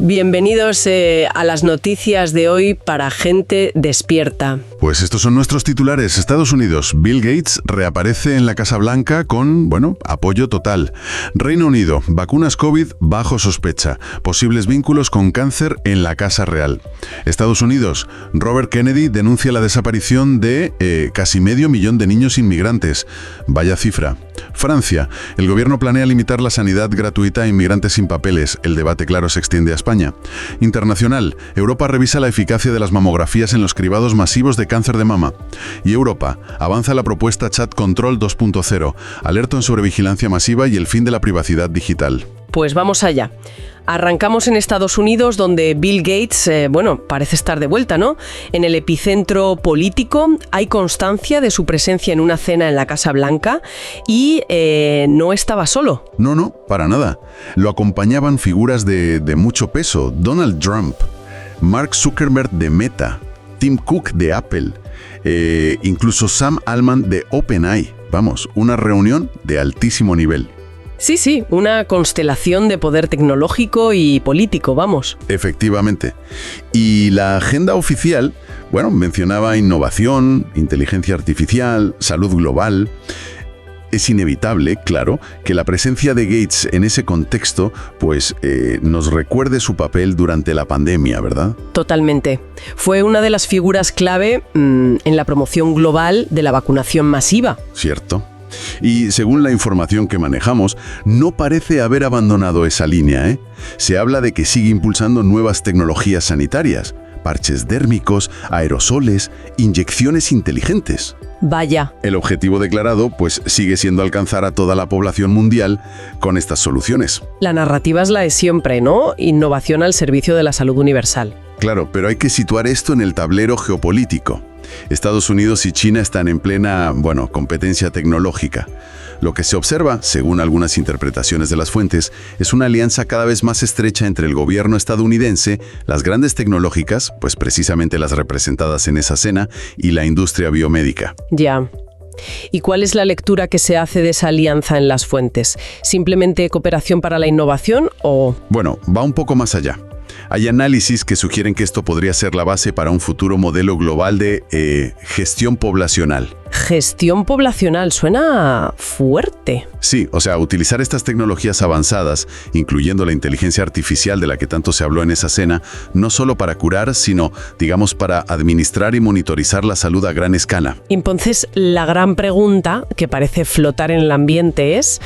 Bienvenidos a las noticias de hoy para gente despierta. Pues estos son nuestros titulares. Estados Unidos. Bill Gates reaparece en la Casa Blanca con, apoyo total. Reino Unido. Vacunas COVID bajo sospecha. Posibles vínculos con cáncer en la Casa Real. Estados Unidos. Robert Kennedy denuncia la desaparición de casi 500.000 de niños inmigrantes. Vaya cifra. Francia. El gobierno planea limitar la sanidad gratuita a inmigrantes sin papeles. El debate, claro, se extiende a España. Internacional. Europa revisa la eficacia de las mamografías en los cribados masivos de cáncer de mama. Y Europa. Avanza la propuesta Chat Control 2.0. Alerta sobre vigilancia masiva y el fin de la privacidad digital. Pues vamos allá. Arrancamos en Estados Unidos, donde Bill Gates, parece estar de vuelta, ¿no? En el epicentro político hay constancia de su presencia en una cena en la Casa Blanca y no estaba solo. No, para nada. Lo acompañaban figuras de mucho peso. Donald Trump, Mark Zuckerberg de Meta, Tim Cook de Apple, incluso Sam Altman de OpenAI. Vamos, una reunión de altísimo nivel. Sí, una constelación de poder tecnológico y político, vamos. Efectivamente. Y la agenda oficial, mencionaba innovación, inteligencia artificial, salud global. Es inevitable, claro, que la presencia de Gates en ese contexto, nos recuerde su papel durante la pandemia, ¿verdad? Totalmente. Fue una de las figuras clave en la promoción global de la vacunación masiva. Cierto. Y según la información que manejamos, no parece haber abandonado esa línea, ¿eh? Se habla de que sigue impulsando nuevas tecnologías sanitarias, parches dérmicos, aerosoles, inyecciones inteligentes. Vaya. El objetivo declarado, sigue siendo alcanzar a toda la población mundial con estas soluciones. La narrativa es la de siempre, ¿no? Innovación al servicio de la salud universal. Claro, pero hay que situar esto en el tablero geopolítico. Estados Unidos y China están en plena, competencia tecnológica. Lo que se observa, según algunas interpretaciones de las fuentes, es una alianza cada vez más estrecha entre el gobierno estadounidense, las grandes tecnológicas, precisamente las representadas en esa cena, y la industria biomédica. Ya. ¿Y cuál es la lectura que se hace de esa alianza en las fuentes? ¿Simplemente cooperación para la innovación o...? Va un poco más allá. Hay análisis que sugieren que esto podría ser la base para un futuro modelo global de gestión poblacional. Gestión poblacional, suena fuerte. Sí, utilizar estas tecnologías avanzadas, incluyendo la inteligencia artificial de la que tanto se habló en esa cena, no solo para curar, sino, para administrar y monitorizar la salud a gran escala. Entonces, la gran pregunta que parece flotar en el ambiente es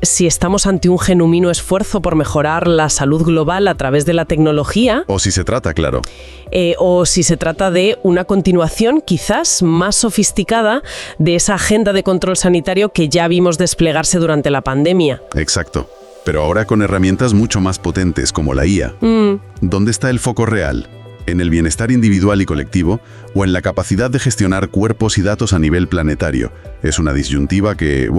si estamos ante un genuino esfuerzo por mejorar la salud global a través de la tecnología. O si se trata, claro. O si se trata de una continuación quizás más sofisticada de esa agenda de control sanitario que ya vimos desplegarse durante la pandemia. Exacto. Pero ahora con herramientas mucho más potentes como la IA. ¿Dónde está el foco real? ¿En el bienestar individual y colectivo o en la capacidad de gestionar cuerpos y datos a nivel planetario? Es una disyuntiva que,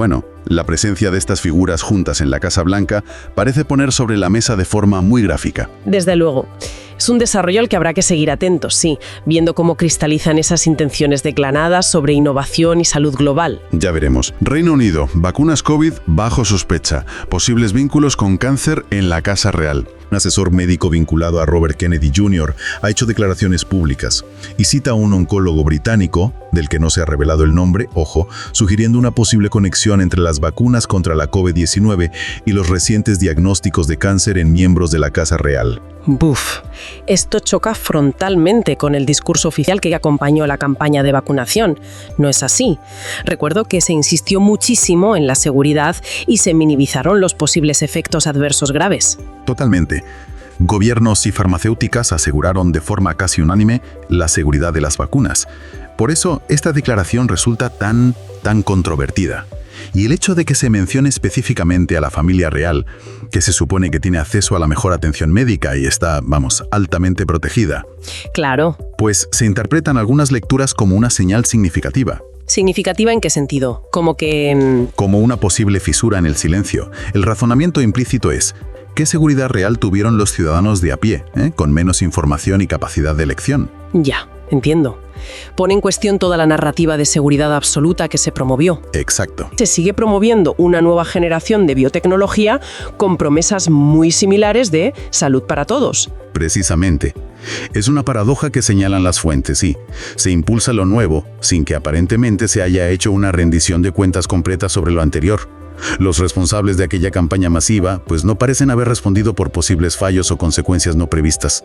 la presencia de estas figuras juntas en la Casa Blanca parece poner sobre la mesa de forma muy gráfica. Desde luego. Es un desarrollo al que habrá que seguir atentos, sí, viendo cómo cristalizan esas intenciones declaradas sobre innovación y salud global. Ya veremos. Reino Unido. Vacunas COVID bajo sospecha. Posibles vínculos con cáncer en la Casa Real. Un asesor médico vinculado a Robert Kennedy Jr. ha hecho declaraciones públicas y cita a un oncólogo británico, del que no se ha revelado el nombre, sugiriendo una posible conexión entre las vacunas contra la COVID-19 y los recientes diagnósticos de cáncer en miembros de la Casa Real. Buf, esto choca frontalmente con el discurso oficial que acompañó la campaña de vacunación. No es así. Recuerdo que se insistió muchísimo en la seguridad y se minimizaron los posibles efectos adversos graves. Totalmente. Gobiernos y farmacéuticas aseguraron de forma casi unánime la seguridad de las vacunas. Por eso, esta declaración resulta tan controvertida. Y el hecho de que se mencione específicamente a la familia real, que se supone que tiene acceso a la mejor atención médica y está, altamente protegida. Claro. Pues se interpretan algunas lecturas como una señal significativa. ¿Significativa en qué sentido? Como una posible fisura en el silencio. El razonamiento implícito es: ¿qué seguridad real tuvieron los ciudadanos de a pie, con menos información y capacidad de elección? Ya, entiendo. Pone en cuestión toda la narrativa de seguridad absoluta que se promovió. Exacto. Se sigue promoviendo una nueva generación de biotecnología con promesas muy similares de salud para todos. Precisamente. Es una paradoja que señalan las fuentes, sí. Se impulsa lo nuevo, sin que aparentemente se haya hecho una rendición de cuentas completa sobre lo anterior. Los responsables de aquella campaña masiva, pues no parecen haber respondido por posibles fallos o consecuencias no previstas.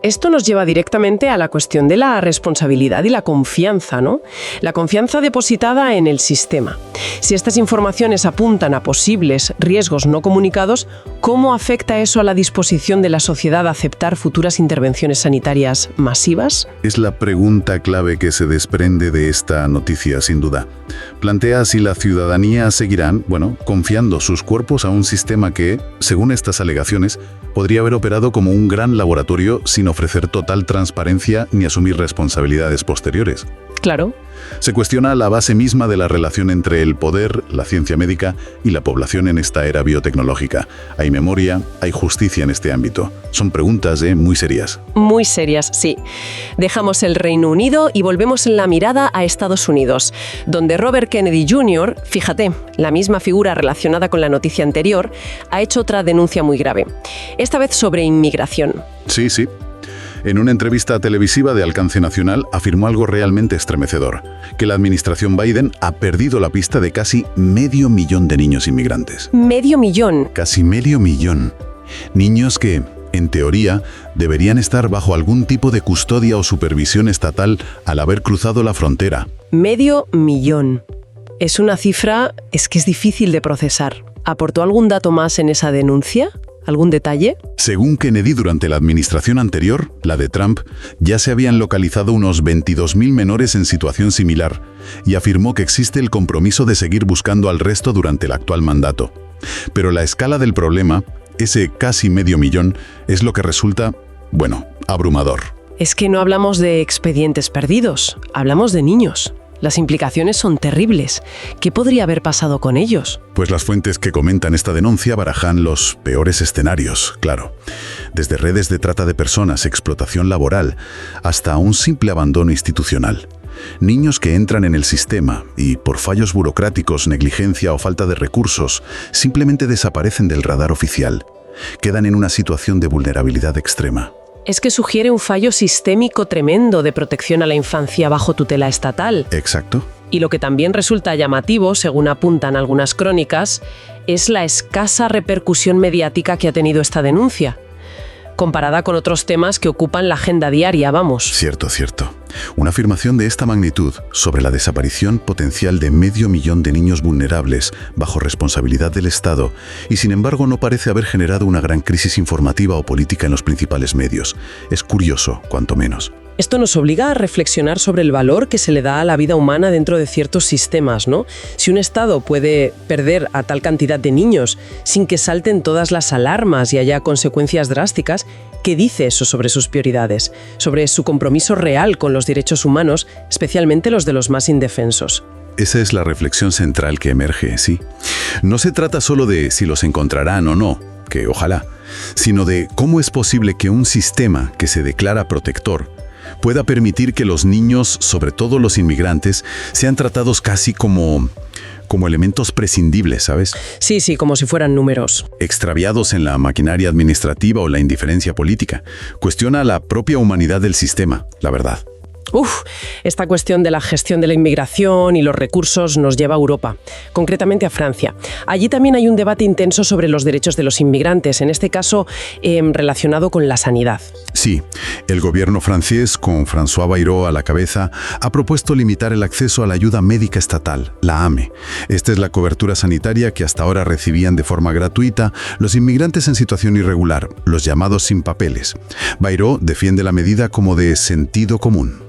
Esto nos lleva directamente a la cuestión de la responsabilidad y la confianza, ¿no? La confianza depositada en el sistema. Si estas informaciones apuntan a posibles riesgos no comunicados, ¿cómo afecta eso a la disposición de la sociedad a aceptar futuras intervenciones sanitarias masivas? Es la pregunta clave que se desprende de esta noticia, sin duda. Plantea si la ciudadanía seguirán, confiando sus cuerpos a un sistema que, según estas alegaciones, podría haber operado como un gran laboratorio sin ofrecer total transparencia ni asumir responsabilidades posteriores. Claro. Se cuestiona la base misma de la relación entre el poder, la ciencia médica y la población en esta era biotecnológica. ¿Hay memoria? ¿Hay justicia en este ámbito? Son preguntas muy serias. Muy serias, sí. Dejamos el Reino Unido y volvemos en la mirada a Estados Unidos, donde Robert Kennedy Jr., fíjate, la misma figura relacionada con la noticia anterior, ha hecho otra denuncia muy grave. Esta vez sobre inmigración. Sí. En una entrevista televisiva de alcance nacional afirmó algo realmente estremecedor, que la administración Biden ha perdido la pista de casi 500.000 de niños inmigrantes. ¿Medio millón? Casi 500.000. Niños que, en teoría, deberían estar bajo algún tipo de custodia o supervisión estatal al haber cruzado la frontera. 500.000. Es una cifra, es difícil de procesar. ¿Aportó algún dato más en esa denuncia? ¿Algún detalle? Según Kennedy, durante la administración anterior, la de Trump, ya se habían localizado unos 22.000 menores en situación similar y afirmó que existe el compromiso de seguir buscando al resto durante el actual mandato. Pero la escala del problema, ese casi 500.000, es lo que resulta, abrumador. Es que no hablamos de expedientes perdidos, hablamos de niños. Las implicaciones son terribles. ¿Qué podría haber pasado con ellos? Pues las fuentes que comentan esta denuncia barajan los peores escenarios, claro. Desde redes de trata de personas, explotación laboral, hasta un simple abandono institucional. Niños que entran en el sistema y, por fallos burocráticos, negligencia o falta de recursos, simplemente desaparecen del radar oficial. Quedan en una situación de vulnerabilidad extrema. Es que sugiere un fallo sistémico tremendo de protección a la infancia bajo tutela estatal. Exacto. Y lo que también resulta llamativo, según apuntan algunas crónicas, es la escasa repercusión mediática que ha tenido esta denuncia, comparada con otros temas que ocupan la agenda diaria, vamos. Cierto. Una afirmación de esta magnitud sobre la desaparición potencial de 500.000 de niños vulnerables bajo responsabilidad del Estado y sin embargo no parece haber generado una gran crisis informativa o política en los principales medios. Es curioso, cuanto menos. Esto nos obliga a reflexionar sobre el valor que se le da a la vida humana dentro de ciertos sistemas, ¿no? Si un Estado puede perder a tal cantidad de niños sin que salten todas las alarmas y haya consecuencias drásticas, ¿qué dice eso sobre sus prioridades? Sobre su compromiso real con los derechos humanos, especialmente los de los más indefensos. Esa es la reflexión central que emerge, sí. No se trata solo de si los encontrarán o no, que ojalá, sino de cómo es posible que un sistema que se declara protector pueda permitir que los niños, sobre todo los inmigrantes, sean tratados casi como elementos prescindibles, ¿sabes? Sí, como si fueran números. Extraviados en la maquinaria administrativa o la indiferencia política. Cuestiona la propia humanidad del sistema, la verdad. Esta cuestión de la gestión de la inmigración y los recursos nos lleva a Europa, concretamente a Francia. Allí también hay un debate intenso sobre los derechos de los inmigrantes, en este caso relacionado con la sanidad. Sí, el gobierno francés, con François Bayrou a la cabeza, ha propuesto limitar el acceso a la ayuda médica estatal, la AME. Esta es la cobertura sanitaria que hasta ahora recibían de forma gratuita los inmigrantes en situación irregular, los llamados sin papeles. Bayrou defiende la medida como de sentido común.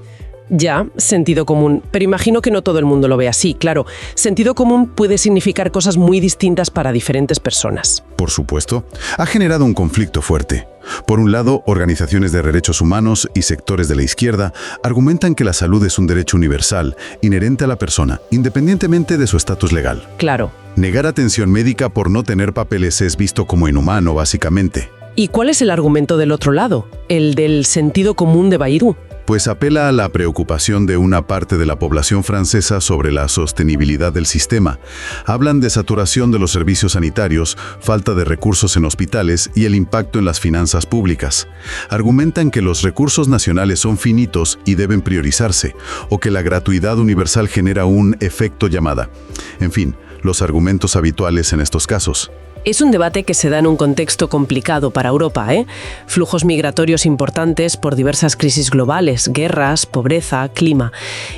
Ya, sentido común, pero imagino que no todo el mundo lo ve así, claro. Sentido común puede significar cosas muy distintas para diferentes personas. Por supuesto, ha generado un conflicto fuerte. Por un lado, organizaciones de derechos humanos y sectores de la izquierda argumentan que la salud es un derecho universal, inherente a la persona, independientemente de su estatus legal. Claro. Negar atención médica por no tener papeles es visto como inhumano, básicamente. ¿Y cuál es el argumento del otro lado? El del sentido común de Bayrou. Pues apela a la preocupación de una parte de la población francesa sobre la sostenibilidad del sistema. Hablan de saturación de los servicios sanitarios, falta de recursos en hospitales y el impacto en las finanzas públicas. Argumentan que los recursos nacionales son finitos y deben priorizarse, o que la gratuidad universal genera un efecto llamada. En fin, los argumentos habituales en estos casos. Es un debate que se da en un contexto complicado para Europa, ¿eh? Flujos migratorios importantes por diversas crisis globales, guerras, pobreza, clima.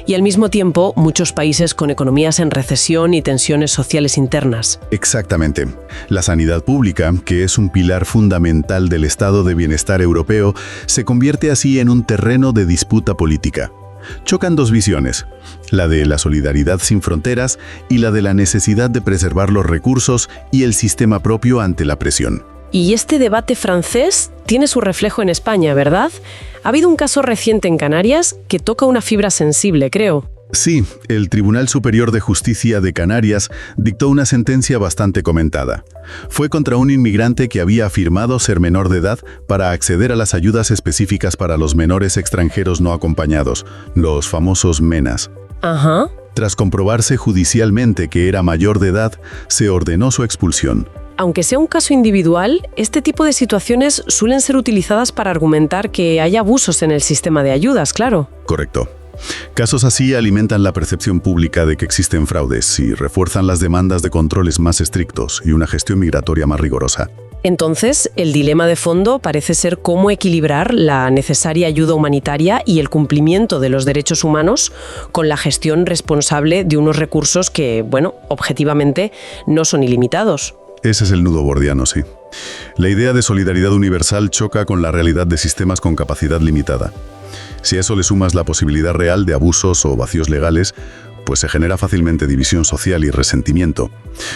Y al mismo tiempo, muchos países con economías en recesión y tensiones sociales internas. Exactamente. La sanidad pública, que es un pilar fundamental del estado de bienestar europeo, se convierte así en un terreno de disputa política. Chocan dos visiones, la de la solidaridad sin fronteras y la de la necesidad de preservar los recursos y el sistema propio ante la presión. Y este debate francés tiene su reflejo en España, ¿verdad? Ha habido un caso reciente en Canarias que toca una fibra sensible, creo. Sí, el Tribunal Superior de Justicia de Canarias dictó una sentencia bastante comentada. Fue contra un inmigrante que había afirmado ser menor de edad para acceder a las ayudas específicas para los menores extranjeros no acompañados, los famosos MENAs. Ajá. Tras comprobarse judicialmente que era mayor de edad, se ordenó su expulsión. Aunque sea un caso individual, este tipo de situaciones suelen ser utilizadas para argumentar que hay abusos en el sistema de ayudas, claro. Correcto. Casos así alimentan la percepción pública de que existen fraudes y refuerzan las demandas de controles más estrictos y una gestión migratoria más rigurosa. Entonces, el dilema de fondo parece ser cómo equilibrar la necesaria ayuda humanitaria y el cumplimiento de los derechos humanos con la gestión responsable de unos recursos que, objetivamente no son ilimitados. Ese es el nudo gordiano, sí. La idea de solidaridad universal choca con la realidad de sistemas con capacidad limitada. Si a eso le sumas la posibilidad real de abusos o vacíos legales, pues se genera fácilmente división social y resentimiento,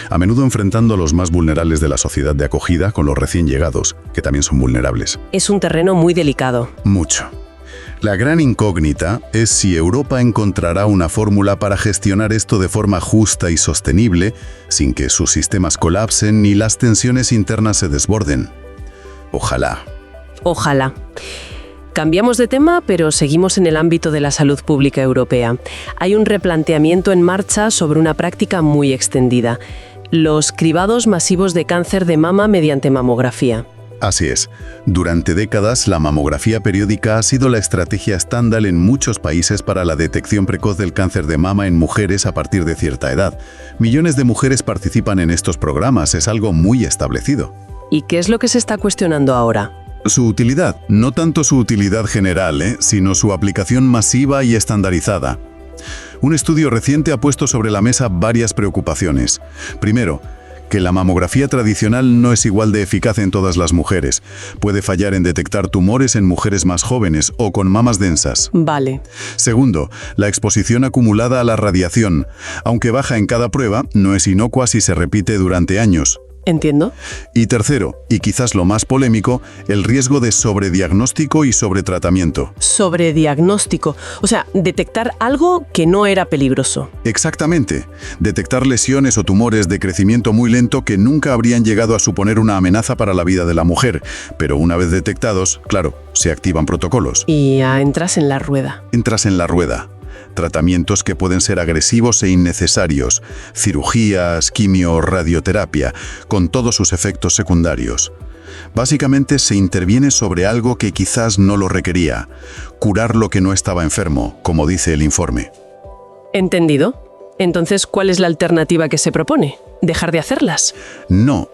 a menudo enfrentando a los más vulnerables de la sociedad de acogida con los recién llegados, que también son vulnerables. Es un terreno muy delicado. Mucho. La gran incógnita es si Europa encontrará una fórmula para gestionar esto de forma justa y sostenible, sin que sus sistemas colapsen ni las tensiones internas se desborden. Ojalá. Ojalá. Cambiamos de tema, pero seguimos en el ámbito de la salud pública europea. Hay un replanteamiento en marcha sobre una práctica muy extendida: los cribados masivos de cáncer de mama mediante mamografía. Así es. Durante décadas, la mamografía periódica ha sido la estrategia estándar en muchos países para la detección precoz del cáncer de mama en mujeres a partir de cierta edad. Millones de mujeres participan en estos programas, es algo muy establecido. ¿Y qué es lo que se está cuestionando ahora? Su utilidad, no tanto su utilidad general, sino su aplicación masiva y estandarizada. Un estudio reciente ha puesto sobre la mesa varias preocupaciones. Primero, que la mamografía tradicional no es igual de eficaz en todas las mujeres. Puede fallar en detectar tumores en mujeres más jóvenes o con mamas densas. Vale. Segundo, la exposición acumulada a la radiación, aunque baja en cada prueba, no es inocua si se repite durante años. Entiendo. Y tercero, y quizás lo más polémico, el riesgo de sobrediagnóstico y sobretratamiento. Sobrediagnóstico. O sea, detectar algo que no era peligroso. Exactamente. Detectar lesiones o tumores de crecimiento muy lento que nunca habrían llegado a suponer una amenaza para la vida de la mujer. Pero una vez detectados, claro, se activan protocolos. Y ya entras en la rueda. Entras en la rueda. Tratamientos que pueden ser agresivos e innecesarios, cirugías, quimio, radioterapia, con todos sus efectos secundarios. Básicamente se interviene sobre algo que quizás no lo requería, curar lo que no estaba enfermo, como dice el informe. ¿Entendido? Entonces, ¿cuál es la alternativa que se propone? ¿Dejar de hacerlas? No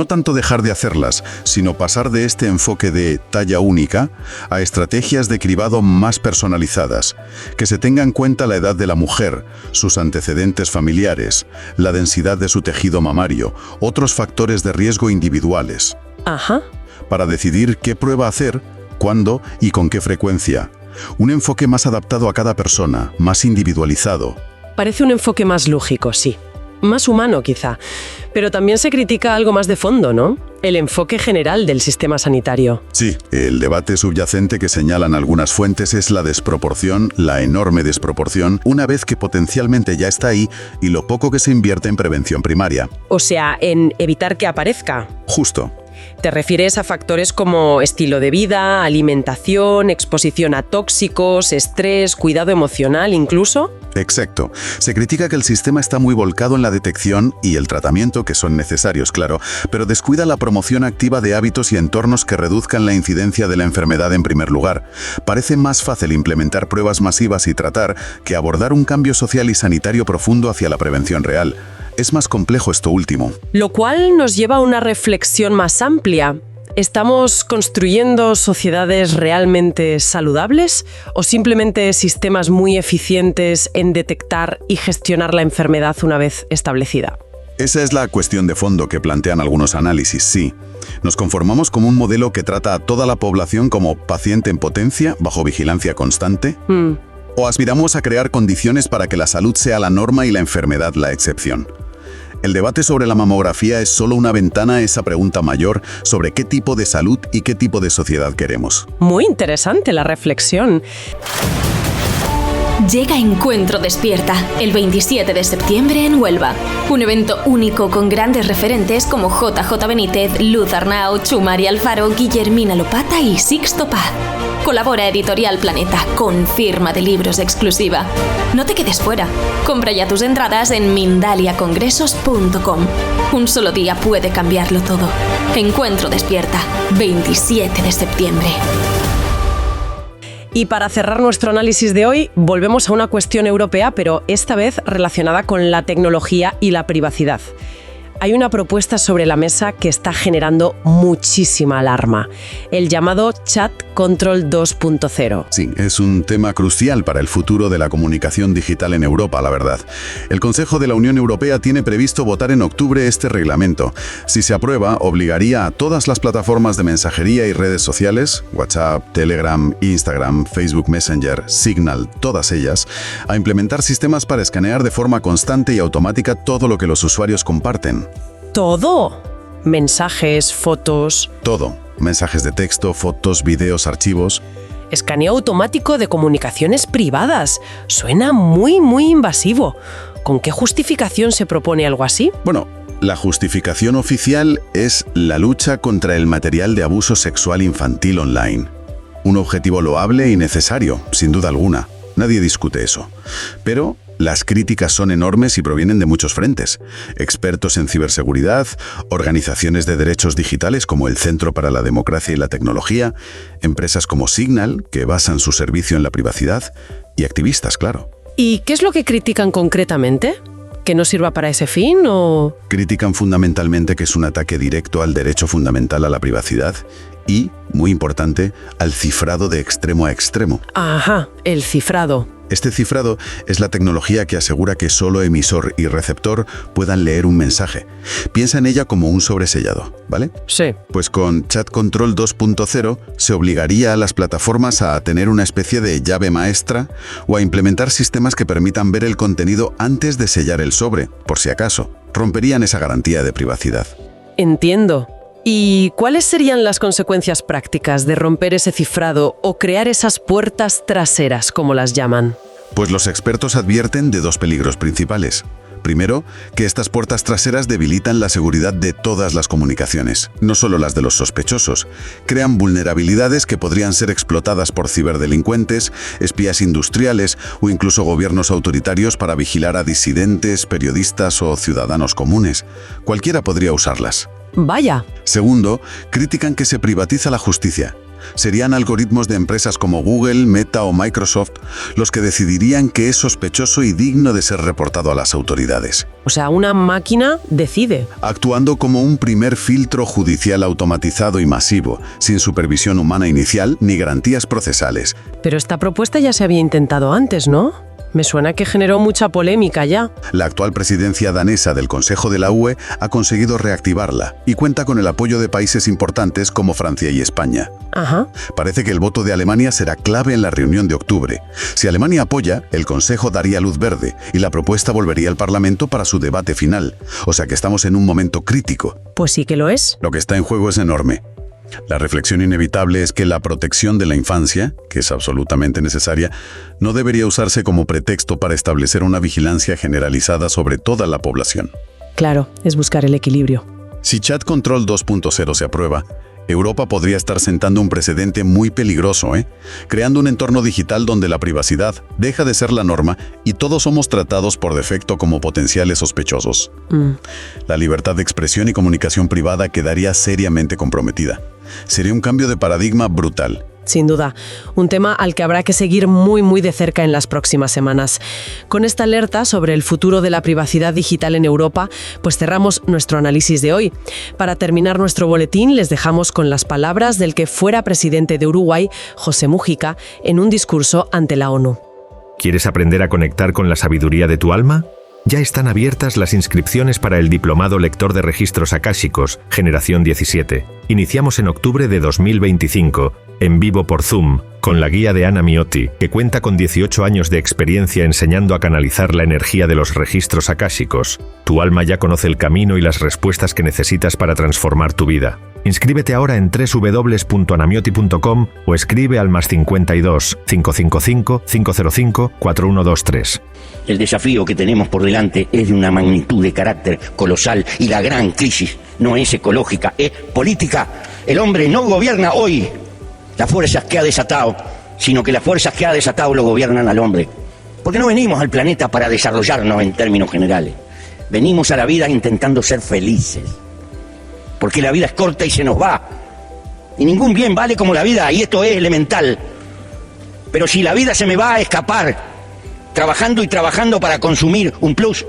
tanto dejar de hacerlas, sino pasar de este enfoque de talla única a estrategias de cribado más personalizadas, que se tenga en cuenta la edad de la mujer, sus antecedentes familiares, la densidad de su tejido mamario, otros factores de riesgo individuales. Ajá. Para decidir qué prueba hacer, cuándo y con qué frecuencia. Un enfoque más adaptado a cada persona, más individualizado. Parece un enfoque más lógico, sí. Más humano, quizá. Pero también se critica algo más de fondo, ¿no? El enfoque general del sistema sanitario. Sí, el debate subyacente que señalan algunas fuentes es la desproporción, la enorme desproporción, una vez que potencialmente ya está ahí, y lo poco que se invierte en prevención primaria. O sea, en evitar que aparezca. Justo. Te refieres a factores como estilo de vida, alimentación, exposición a tóxicos, estrés, cuidado emocional incluso. Exacto. Se critica que el sistema está muy volcado en la detección y el tratamiento, que son necesarios, claro, pero descuida la promoción activa de hábitos y entornos que reduzcan la incidencia de la enfermedad en primer lugar. Parece más fácil implementar pruebas masivas y tratar que abordar un cambio social y sanitario profundo hacia la prevención real. Es más complejo esto último. Lo cual nos lleva a una reflexión más amplia. ¿Estamos construyendo sociedades realmente saludables o simplemente sistemas muy eficientes en detectar y gestionar la enfermedad una vez establecida? Esa es la cuestión de fondo que plantean algunos análisis, sí. Nos conformamos como un modelo que trata a toda la población como paciente en potencia, bajo vigilancia constante. ¿O aspiramos a crear condiciones para que la salud sea la norma y la enfermedad la excepción? El debate sobre la mamografía es solo una ventana a esa pregunta mayor sobre qué tipo de salud y qué tipo de sociedad queremos. Muy interesante la reflexión. Llega Encuentro Despierta, el 27 de septiembre en Huelva. Un evento único con grandes referentes como JJ Benítez, Luz Arnau, Chumari Alfaro, Guillermina Lopata y Sixto Paz. Colabora Editorial Planeta, con firma de libros exclusiva. No te quedes fuera. Compra ya tus entradas en mindaliacongresos.com. Un solo día puede cambiarlo todo. Encuentro Despierta, 27 de septiembre. Y para cerrar nuestro análisis de hoy, volvemos a una cuestión europea, pero esta vez relacionada con la tecnología y la privacidad. Hay una propuesta sobre la mesa que está generando muchísima alarma, el llamado Chat Control 2.0. Sí, es un tema crucial para el futuro de la comunicación digital en Europa, la verdad. El Consejo de la Unión Europea tiene previsto votar en octubre este reglamento. Si se aprueba, obligaría a todas las plataformas de mensajería y redes sociales, WhatsApp, Telegram, Instagram, Facebook Messenger, Signal, todas ellas, a implementar sistemas para escanear de forma constante y automática todo lo que los usuarios comparten. ¿Todo? Mensajes, fotos... Todo. Mensajes de texto, fotos, videos, archivos. Escaneo automático de comunicaciones privadas. Suena muy invasivo. ¿Con qué justificación se propone algo así? Bueno, la justificación oficial es la lucha contra el material de abuso sexual infantil online. Un objetivo loable y necesario, sin duda alguna. Nadie discute eso. Pero las críticas son enormes y provienen de muchos frentes. Expertos en ciberseguridad, organizaciones de derechos digitales como el Centro para la Democracia y la Tecnología, empresas como Signal, que basan su servicio en la privacidad, y activistas, claro. ¿Y qué es lo que critican concretamente? ¿Que no sirva para ese fin o...? Critican fundamentalmente que es un ataque directo al derecho fundamental a la privacidad y, muy importante, al cifrado de extremo a extremo. Ajá, el cifrado. Este cifrado es la tecnología que asegura que solo emisor y receptor puedan leer un mensaje. Piensa en ella como un sobresellado, ¿vale? Sí. Pues con Chat Control 2.0 se obligaría a las plataformas a tener una especie de llave maestra o a implementar sistemas que permitan ver el contenido antes de sellar el sobre, por si acaso. Romperían esa garantía de privacidad. Entiendo. ¿Y cuáles serían las consecuencias prácticas de romper ese cifrado o crear esas puertas traseras, como las llaman? Pues los expertos advierten de dos peligros principales. Primero, que estas puertas traseras debilitan la seguridad de todas las comunicaciones, no solo las de los sospechosos. Crean vulnerabilidades que podrían ser explotadas por ciberdelincuentes, espías industriales o incluso gobiernos autoritarios para vigilar a disidentes, periodistas o ciudadanos comunes. Cualquiera podría usarlas. Vaya. Segundo, critican que se privatiza la justicia. Serían algoritmos de empresas como Google, Meta o Microsoft los que decidirían qué es sospechoso y digno de ser reportado a las autoridades. O sea, una máquina decide. Actuando como un primer filtro judicial automatizado y masivo, sin supervisión humana inicial ni garantías procesales. Pero esta propuesta ya se había intentado antes, ¿no? Me suena que generó mucha polémica ya. La actual presidencia danesa del Consejo de la UE ha conseguido reactivarla y cuenta con el apoyo de países importantes como Francia y España. Ajá. Parece que el voto de Alemania será clave en la reunión de octubre. Si Alemania apoya, el Consejo daría luz verde y la propuesta volvería al Parlamento para su debate final. O sea que estamos en un momento crítico. Pues sí que lo es. Lo que está en juego es enorme. La reflexión inevitable es que la protección de la infancia, que es absolutamente necesaria, no debería usarse como pretexto para establecer una vigilancia generalizada sobre toda la población. Claro, es buscar el equilibrio. Si Chat Control 2.0 se aprueba, Europa podría estar sentando un precedente muy peligroso, creando un entorno digital donde la privacidad deja de ser la norma y todos somos tratados por defecto como potenciales sospechosos. La libertad de expresión y comunicación privada quedaría seriamente comprometida. Sería un cambio de paradigma brutal. Sin duda, un tema al que habrá que seguir muy de cerca en las próximas semanas. Con esta alerta sobre el futuro de la privacidad digital en Europa, pues cerramos nuestro análisis de hoy. Para terminar nuestro boletín, les dejamos con las palabras del que fuera presidente de Uruguay, José Mujica, en un discurso ante la ONU. ¿Quieres aprender a conectar con la sabiduría de tu alma? Ya están abiertas las inscripciones para el Diplomado Lector de Registros Akáshicos, Generación 17. Iniciamos en octubre de 2025, en vivo por Zoom, con la guía de Ana Miotti, que cuenta con 18 años de experiencia enseñando a canalizar la energía de los registros akáshicos. Tu alma ya conoce el camino y las respuestas que necesitas para transformar tu vida. Inscríbete ahora en www.anamiotti.com o escribe al +52 555 505 4123. El desafío que tenemos por delante es de una magnitud de carácter colosal y la gran crisis no es ecológica, es política. El hombre no gobierna hoy las fuerzas que ha desatado, sino que las fuerzas que ha desatado lo gobiernan al hombre. Porque no venimos al planeta para desarrollarnos en términos generales. Venimos a la vida intentando ser felices. Porque la vida es corta y se nos va. Y ningún bien vale como la vida, y esto es elemental. Pero si la vida se me va a escapar, trabajando y trabajando para consumir un plus,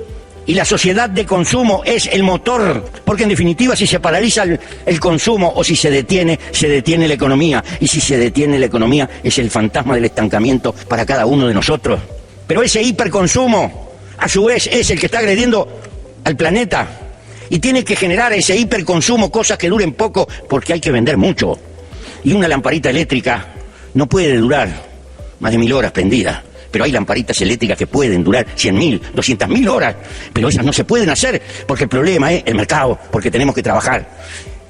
y la sociedad de consumo es el motor, porque en definitiva si se paraliza el consumo o si se detiene la economía, y si se detiene la economía es el fantasma del estancamiento para cada uno de nosotros. Pero ese hiperconsumo, a su vez, es el que está agrediendo al planeta, y tiene que generar ese hiperconsumo cosas que duren poco, porque hay que vender mucho, y una lamparita eléctrica no puede durar más de 1000 horas prendida. Pero hay lamparitas eléctricas que pueden durar 100.000, 200.000 horas, pero esas no se pueden hacer, porque el problema es el mercado, porque tenemos que trabajar,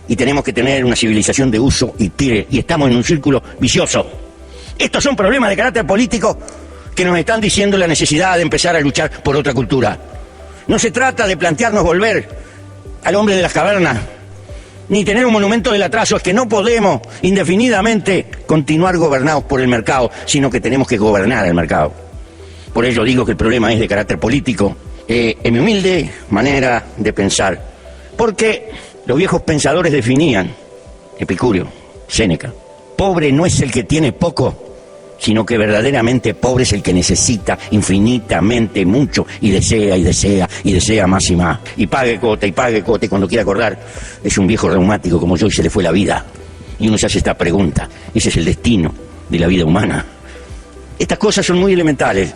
y tenemos que tener una civilización de uso y tire, y estamos en un círculo vicioso. Estos son problemas de carácter político que nos están diciendo la necesidad de empezar a luchar por otra cultura. No se trata de plantearnos volver al hombre de las cavernas, ni tener un monumento del atraso. Es que no podemos indefinidamente continuar gobernados por el mercado, sino que tenemos que gobernar el mercado. Por ello digo que el problema es de carácter político, en mi humilde manera de pensar. Porque los viejos pensadores definían, Epicurio, Séneca, pobre no es el que tiene poco, sino que verdaderamente pobre es el que necesita infinitamente mucho y desea y desea y desea más y más. Y pague cuota y cuando quiera acordar. Es un viejo reumático como yo y se le fue la vida. Y uno se hace esta pregunta. Ese es el destino de la vida humana. Estas cosas son muy elementales.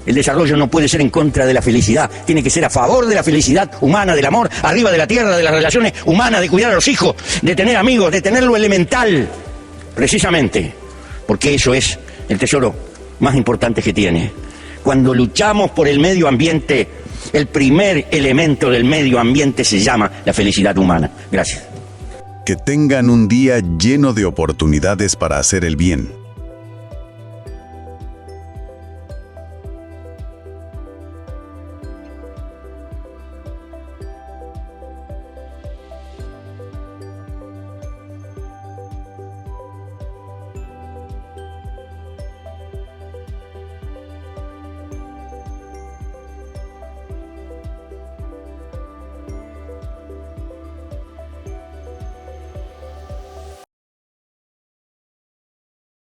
El desarrollo no puede ser en contra de la felicidad. Tiene que ser a favor de la felicidad humana, del amor, arriba de la tierra, de las relaciones humanas, de cuidar a los hijos, de tener amigos, de tener lo elemental. Precisamente porque eso es el tesoro más importante que tiene. Cuando luchamos por el medio ambiente, el primer elemento del medio ambiente se llama la felicidad humana. Gracias. Que tengan un día lleno de oportunidades para hacer el bien.